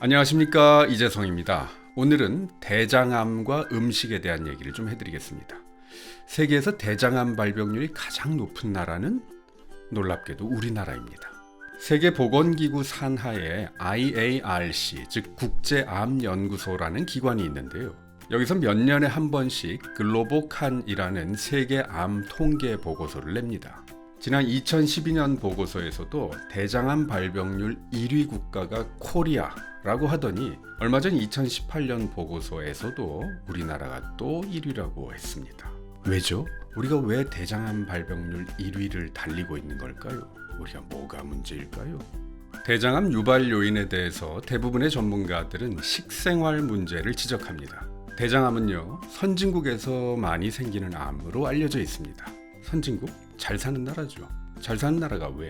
안녕하십니까, 이재성입니다. 오늘은 대장암과 음식에 대한 얘기를 좀 해드리겠습니다. 세계에서 대장암 발병률이 가장 높은 나라는 놀랍게도 우리나라입니다. 세계보건기구 산하에 IARC, 즉 국제암연구소라는 기관이 있는데요. 여기서 몇 년에 한 번씩 글로보칸이라는 세계암 통계 보고서를 냅니다. 지난 2012년 보고서에서도 대장암 발병률 1위 국가가 코리아라고 하더니 얼마 전 2018년 보고서에서도 우리나라가 또 1위라고 했습니다. 왜죠? 우리가 왜 대장암 발병률 1위를 달리고 있는 걸까요? 우리가 뭐가 문제일까요? 대장암 유발 요인에 대해서 대부분의 전문가들은 식생활 문제를 지적합니다. 대장암은요, 선진국에서 많이 생기는 암으로 알려져 있습니다. 선진국? 잘 사는 나라죠. 잘 사는 나라가 왜?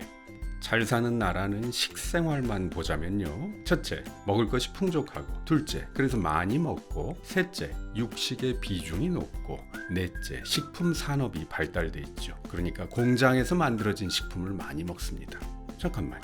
잘 사는 나라는 식생활만 보자면요. 첫째, 먹을 것이 풍족하고, 둘째, 그래서 많이 먹고, 셋째, 육식의 비중이 높고, 넷째, 식품 산업이 발달돼 있죠. 그러니까 공장에서 만들어진 식품을 많이 먹습니다. 잠깐만,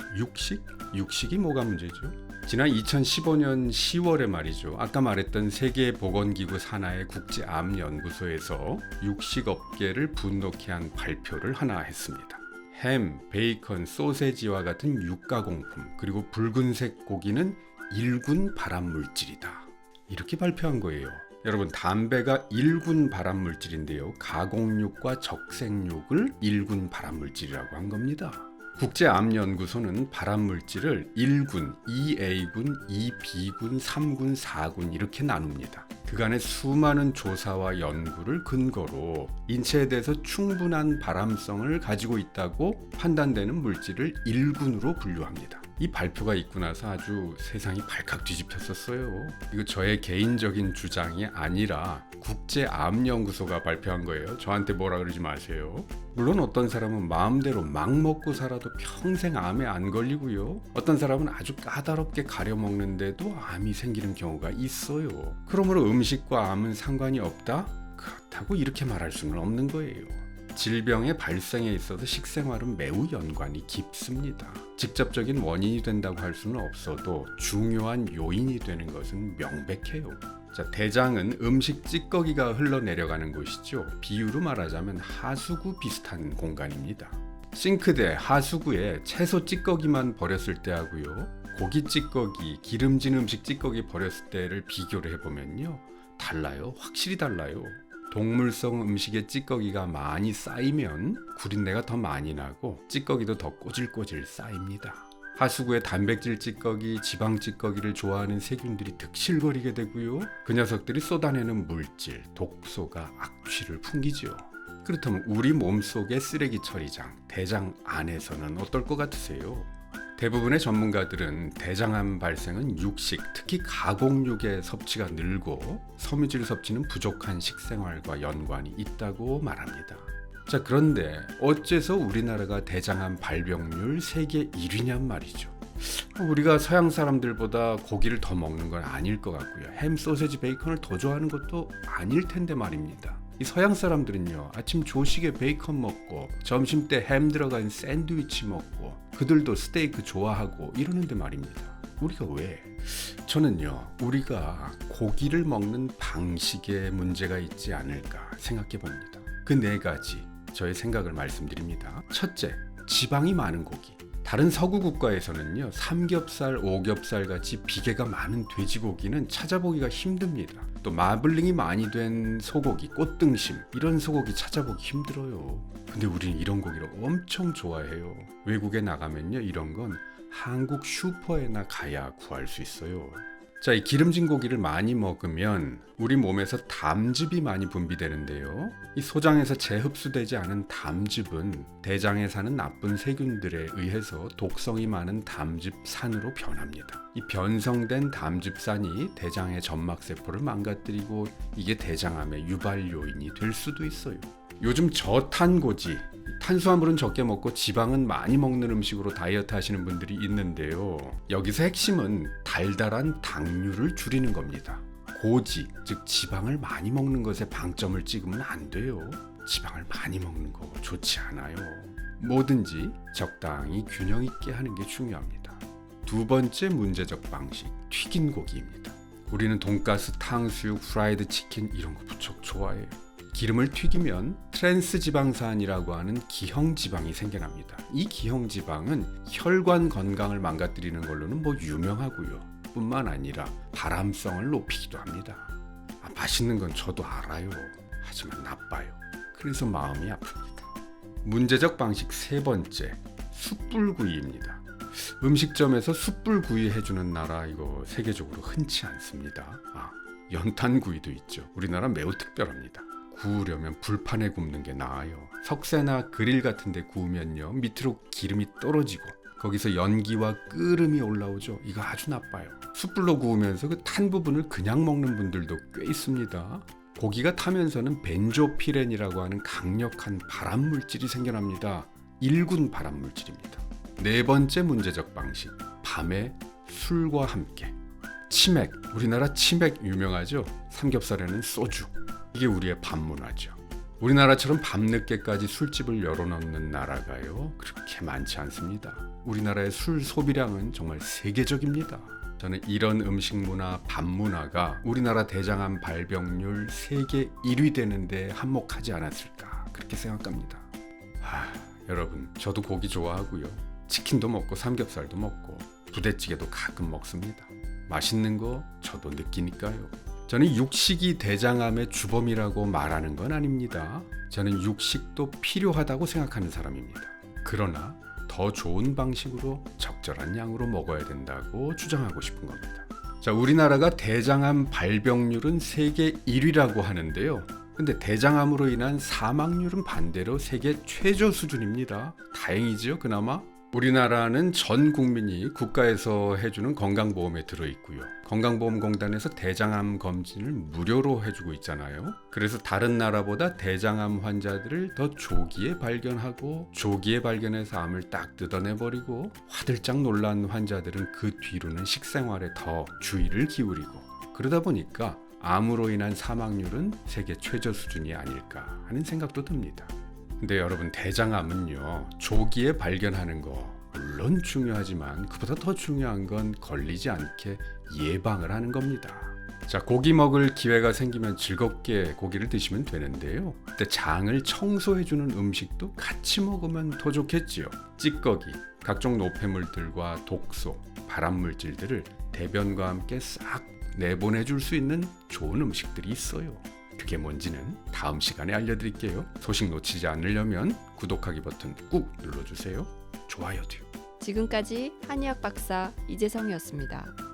육식이 뭐가 문제죠? 지난 2015년 10월에 말이죠. 아까 말했던 세계보건기구 산하의 국제암연구소에서 육식업계를 분노케 한 발표를 하나 했습니다. 햄, 베이컨, 소세지와 같은 육가공품, 그리고 붉은색 고기는 일군 발암물질이다. 이렇게 발표한 거예요. 여러분, 담배가 일군 발암물질인데요. 가공육과 적색육을 일군 발암물질이라고 한 겁니다. 국제암연구소는 발암물질을 1군, 2A군, 2B군, 3군, 4군 이렇게 나눕니다. 그간의 수많은 조사와 연구를 근거로 인체에 대해서 충분한 발암성을 가지고 있다고 판단되는 물질을 1군으로 분류합니다. 이 발표가 있고 나서 아주 세상이 발칵 뒤집혔었어요. 이거 저의 개인적인 주장이 아니라 국제암연구소가 발표한 거예요. 저한테 뭐라 그러지 마세요. 물론 어떤 사람은 마음대로 막 먹고 살아도 평생 암에 안 걸리고요. 어떤 사람은 아주 까다롭게 가려 먹는데도 암이 생기는 경우가 있어요. 그러므로 음식과 암은 상관이 없다? 그렇다고 이렇게 말할 수는 없는 거예요. 질병의 발생에 있어서 식생활은 매우 연관이 깊습니다. 직접적인 원인이 된다고 할 수는 없어도 중요한 요인이 되는 것은 명백해요. 자, 대장은 음식 찌꺼기가 흘러내려가는 곳이죠. 비유로 말하자면 하수구 비슷한 공간입니다. 싱크대, 하수구에 채소 찌꺼기만 버렸을 때하고요, 고기 찌꺼기, 기름진 음식 찌꺼기 버렸을 때를 비교를 해보면요, 달라요. 확실히 달라요. 동물성 음식에 찌꺼기가 많이 쌓이면 구린내가 더 많이 나고 찌꺼기도 더 꼬질꼬질 쌓입니다. 하수구에 단백질 찌꺼기, 지방 찌꺼기를 좋아하는 세균들이 득실거리게 되고요. 그 녀석들이 쏟아내는 물질, 독소가 악취를 풍기죠. 그렇다면 우리 몸속의 쓰레기 처리장, 대장 안에서는 어떨 것 같으세요? 대부분의 전문가들은 대장암 발생은 육식, 특히 가공육의 섭취가 늘고 섬유질 섭취는 부족한 식생활과 연관이 있다고 말합니다. 자, 그런데 어째서 우리나라가 대장암 발병률 세계 1위냔 말이죠. 우리가 서양 사람들보다 고기를 더 먹는 건 아닐 것 같고요. 햄, 소세지, 베이컨을 더 좋아하는 것도 아닐 텐데 말입니다. 이 서양 사람들은요, 아침 조식에 베이컨 먹고 점심 때 햄 들어간 샌드위치 먹고 그들도 스테이크 좋아하고 이러는데 말입니다. 우리가 왜? 저는요, 우리가 고기를 먹는 방식에 문제가 있지 않을까 생각해 봅니다. 그 네 가지 저의 생각을 말씀드립니다. 첫째, 지방이 많은 고기. 다른 서구 국가에서는요, 삼겹살, 오겹살 같이 비계가 많은 돼지고기는 찾아보기가 힘듭니다. 또 마블링이 많이 된 소고기, 꽃등심 이런 소고기 찾아보기 힘들어요. 근데 우리는 이런 고기를 엄청 좋아해요. 외국에 나가면요, 이런 건 한국 슈퍼에나 가야 구할 수 있어요. 자, 이 기름진 고기를 많이 먹으면 우리 몸에서 담즙이 많이 분비되는데요. 이 소장에서 재흡수되지 않은 담즙은 대장에 사는 나쁜 세균들에 의해서 독성이 많은 담즙산으로 변합니다. 이 변성된 담즙산이 대장의 점막세포를 망가뜨리고 이게 대장암의 유발 요인이 될 수도 있어요. 요즘 저탄고지, 탄수화물은 적게 먹고 지방은 많이 먹는 음식으로 다이어트 하시는 분들이 있는데요. 여기서 핵심은 달달한 당류를 줄이는 겁니다. 고지, 즉 지방을 많이 먹는 것에 방점을 찍으면 안 돼요. 지방을 많이 먹는 거 좋지 않아요. 뭐든지 적당히 균형 있게 하는 게 중요합니다. 두 번째 문제적 방식, 튀긴 고기입니다. 우리는 돈가스, 탕수육, 프라이드 치킨 이런 거 무척 좋아해요. 기름을 튀기면 트랜스 지방산이라고 하는 기형 지방이 생겨납니다. 이 기형 지방은 혈관 건강을 망가뜨리는 걸로는 유명하고요. 뿐만 아니라 발암성을 높이기도 합니다. 맛있는 건 저도 알아요. 하지만 나빠요. 그래서 마음이 아픕니다. 문제적 방식 세 번째, 숯불구이입니다. 음식점에서 숯불구이 해주는 나라 이거 세계적으로 흔치 않습니다. 연탄구이도 있죠. 우리나라 매우 특별합니다. 구우려면 불판에 굽는 게 나아요. 석쇠나 그릴 같은 데 구우면요 밑으로 기름이 떨어지고 거기서 연기와 끓음이 올라오죠. 이거 아주 나빠요. 숯불로 구우면서 그 탄 부분을 그냥 먹는 분들도 꽤 있습니다. 고기가 타면서는 벤조피렌이라고 하는 강력한 발암물질이 생겨납니다. 1군 발암물질입니다. 네 번째 문제적 방식, 밤에 술과 함께. 치맥, 우리나라 치맥 유명하죠? 삼겹살에는 소주. 이게 우리의 밤문화죠. 우리나라처럼 밤늦게까지 술집을 열어놓는 나라가요 그렇게 많지 않습니다. 우리나라의 술 소비량은 정말 세계적입니다. 저는 이런 음식 문화, 밤문화가 우리나라 대장암 발병률 세계 1위 되는데 한몫하지 않았을까 그렇게 생각합니다. 여러분, 저도 고기 좋아하고요. 치킨도 먹고 삼겹살도 먹고 부대찌개도 가끔 먹습니다. 맛있는 거 저도 느끼니까요. 저는 육식이 대장암의 주범이라고 말하는 건 아닙니다. 저는 육식도 필요하다고 생각하는 사람입니다. 그러나 더 좋은 방식으로 적절한 양으로 먹어야 된다고 주장하고 싶은 겁니다. 자, 우리나라가 대장암 발병률은 세계 1위라고 하는데요. 근데 대장암으로 인한 사망률은 반대로 세계 최저 수준입니다. 다행이죠, 그나마. 우리나라는 전 국민이 국가에서 해주는 건강보험에 들어있고요. 건강보험공단에서 대장암 검진을 무료로 해주고 있잖아요. 그래서 다른 나라보다 대장암 환자들을 더 조기에 발견하고 조기에 발견해서 암을 딱 뜯어내버리고 화들짝 놀란 환자들은 그 뒤로는 식생활에 더 주의를 기울이고 그러다 보니까 암으로 인한 사망률은 세계 최저 수준이 아닐까 하는 생각도 듭니다. 근데 여러분, 대장암은요 조기에 발견하는 거 물론 중요하지만 그보다 더 중요한 건 걸리지 않게 예방을 하는 겁니다. 자, 고기 먹을 기회가 생기면 즐겁게 고기를 드시면 되는데요. 그때 장을 청소해주는 음식도 같이 먹으면 더 좋겠지요. 찌꺼기, 각종 노폐물들과 독소, 발암물질들을 대변과 함께 싹 내보내줄 수 있는 좋은 음식들이 있어요. 그게 뭔지는 다음 시간에 알려드릴게요. 소식 놓치지 않으려면 구독하기 버튼 꾹 눌러주세요. 좋아요도요. 지금까지 한의학 박사 이재성이었습니다.